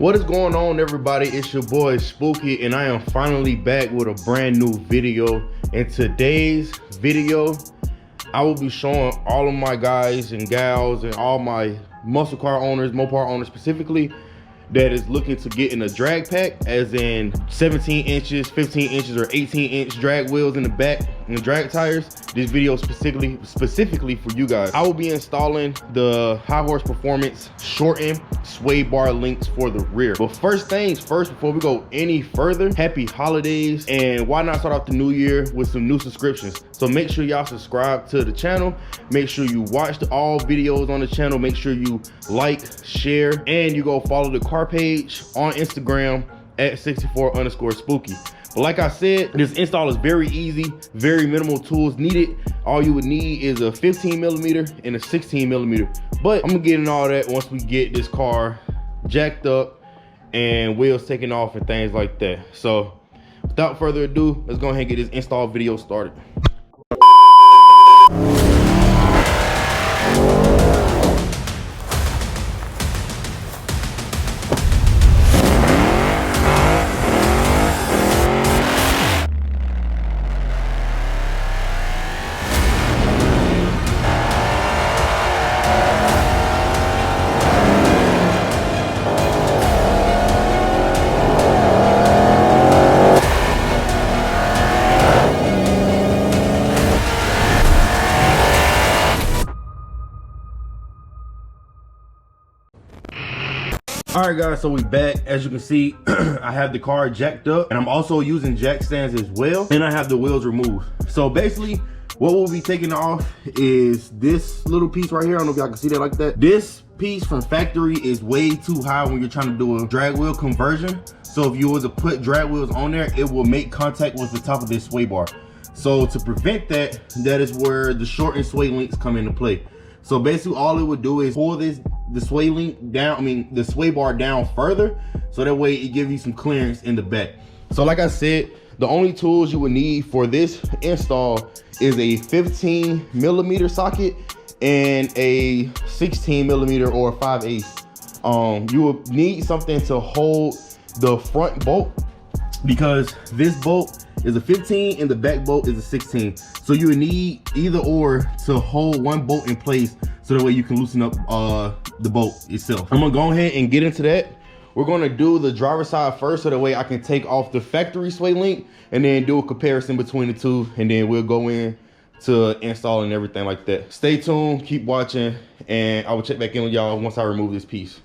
What is going on, everybody? It's your boy Spooky, and I am finally back with a brand new video. In today's video, I will be showing all of my guys and gals and all my muscle car owners, Mopar owners specifically, that is looking to get in a drag pack, as in 17 inches, 15 inches, or 18-inch drag wheels in the back and drag tires. This video specifically for you guys. I will be installing the High Horse Performance shortened sway bar links for the rear. But first things first, before we go any further, happy holidays, and why not start off the new year with some new subscriptions? So make sure y'all subscribe to the channel, make sure you watch all videos on the channel, make sure you like, share, and you go follow the car page on Instagram at 64_spooky. But like I said, this install is very easy, very minimal tools needed. All you would need is a 15mm and a 16mm. But I'm gonna get in all that once we get this car jacked up and wheels taken off and things like that. So without further ado, let's go ahead and get this install video started. All right guys, so we back. As you can see, I have the car jacked up, and I'm also using jack stands as well, and I have the wheels removed. So basically what we'll be taking off is this little piece right here. I don't know if y'all can see that like that. This piece from factory is way too high when you're trying to do a drag wheel conversion. So if you were to put drag wheels on there, it will make contact with the top of this sway bar. So to prevent that, that is where the short and sway links come into play. So basically all it would do is pull the sway link down, the sway bar down further, so that way it gives you some clearance in the back. So like I said, the only tools you would need for this install is a 15mm socket and a 16mm or 5/8. You will need something to hold the front bolt, because this bolt is a 15 and the back bolt is a 16. So you would need either or to hold one bolt in place, so that way you can loosen up the bolt itself. I'm gonna go ahead and get into that. We're gonna do the driver's side first, so that way I can take off the factory sway link and then do a comparison between the two, and then we'll go in to install and everything like that. Stay tuned, keep watching, and I will check back in with y'all once I remove this piece.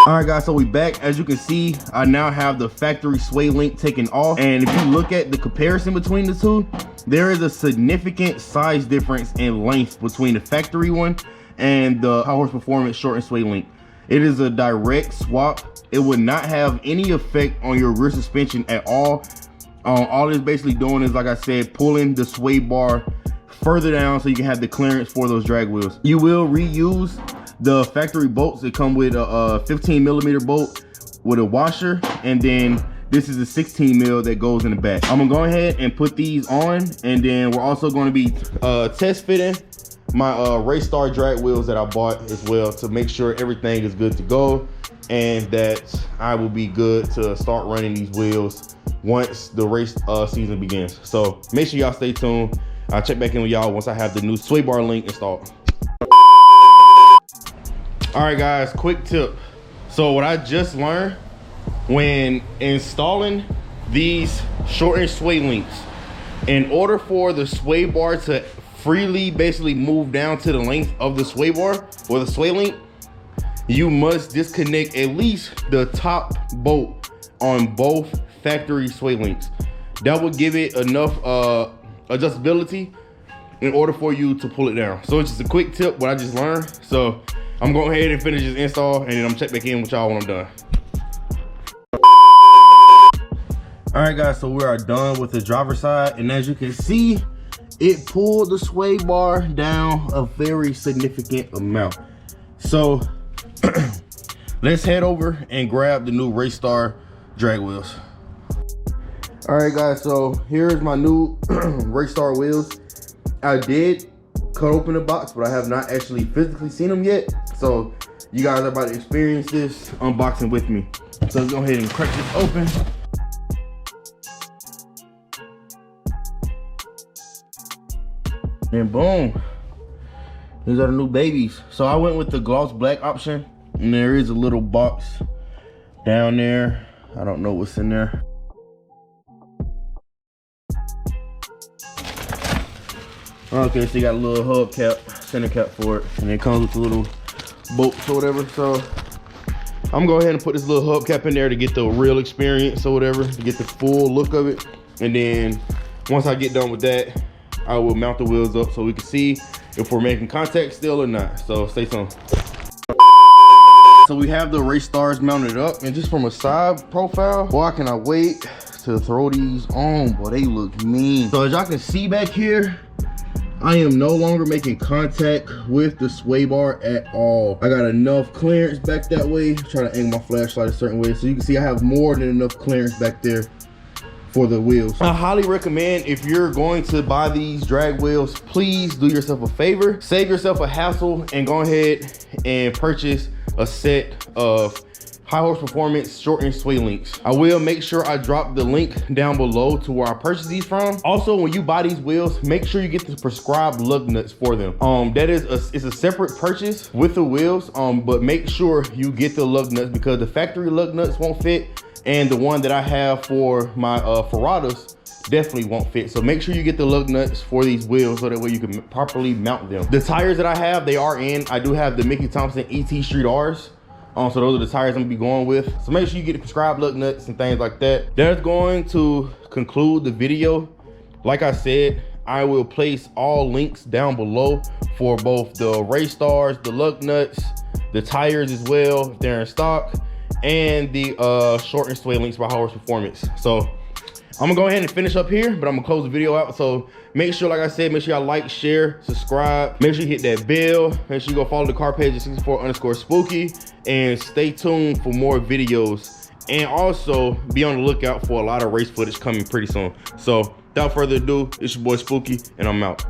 All right guys, so we back. As you can see, I now have the factory sway link taken off, and if you look at the comparison between the two, there is a significant size difference in length between the factory one and the High Horse Performance short and sway link. It is a direct swap. It would not have any effect on your rear suspension at all. All it's basically doing is, like I said, pulling the sway bar further down so you can have the clearance for those drag wheels. You will reuse the factory bolts that come with a 15mm bolt with a washer, and then this is a 16mm that goes in the back. I'm gonna go ahead and put these on, and then we're also going to be test fitting my Raystar drag wheels that I bought as well, to make sure everything is good to go and that I will be good to start running these wheels once the race season begins. So make sure y'all stay tuned. I'll check back in with y'all once I have the new sway bar link installed. All right guys, quick tip. So what I just learned when installing these shortened sway links, in order for the sway bar to freely basically move down to the length of the sway bar or the sway link, you must disconnect at least the top bolt on both factory sway links. That will give it enough adjustability in order for you to pull it down. So it's just a quick tip what I just learned. So I'm going ahead and finish this install, and then I'm check back in with y'all when I'm done. All right guys, so we are done with the driver's side, and as you can see, it pulled the sway bar down a very significant amount. So let's head over and grab the new Raystar drag wheels. All right guys, so here's my new Raystar wheels. I did cut open the box, but I have not actually physically seen them yet. So you guys are about to experience this unboxing with me. So let's go ahead and crack this open. And boom, these are the new babies. So I went with the gloss black option, and there is a little box down there. I don't know what's in there. Okay, so you got a little hub cap, center cap for it, and it comes with a little bolts or whatever. So I'm gonna go ahead and put this little hub cap in there to get the real experience or whatever, to get the full look of it. And then once I get done with that, I will mount the wheels up so we can see if we're making contact still or not. So stay tuned. So we have the race stars mounted up, and just from a side profile, boy, I cannot wait to throw these on. Boy, they look mean. So as y'all can see back here, I am no longer making contact with the sway bar at all. I got enough clearance back that way. Try to angle my flashlight a certain way so you can see I have more than enough clearance back there for the wheels. I highly recommend, if you're going to buy these drag wheels, please do yourself a favor, save yourself a hassle, and go ahead and purchase a set of high horse performance shortened sway links. I will make sure I drop the link down below to where I purchased these from. Also, when you buy these wheels, make sure you get the prescribed lug nuts for them. It's a separate purchase with the wheels, but make sure you get the lug nuts because the factory lug nuts won't fit, and the one that I have for my Ferratas definitely won't fit. So make sure you get the lug nuts for these wheels so that way you can properly mount them. The tires that I have, they are in. I do have the Mickey Thompson ET Street R's. So those are the tires I'm gonna be going with. So make sure you get the prescribed lug nuts and things like that. That's going to conclude the video. Like I said, I will place all links down below for both the race stars, the lug nuts, the tires as well, if they're in stock, and the short and sway links by High Horse Performance. So I'm gonna go ahead and finish up here, but I'm gonna close the video out. So make sure, like I said, make sure y'all like, share, subscribe. Make sure you hit that bell. Make sure you go follow the car page at 64_spooky, and stay tuned for more videos. And also be on the lookout for a lot of race footage coming pretty soon. So without further ado, it's your boy Spooky, and I'm out.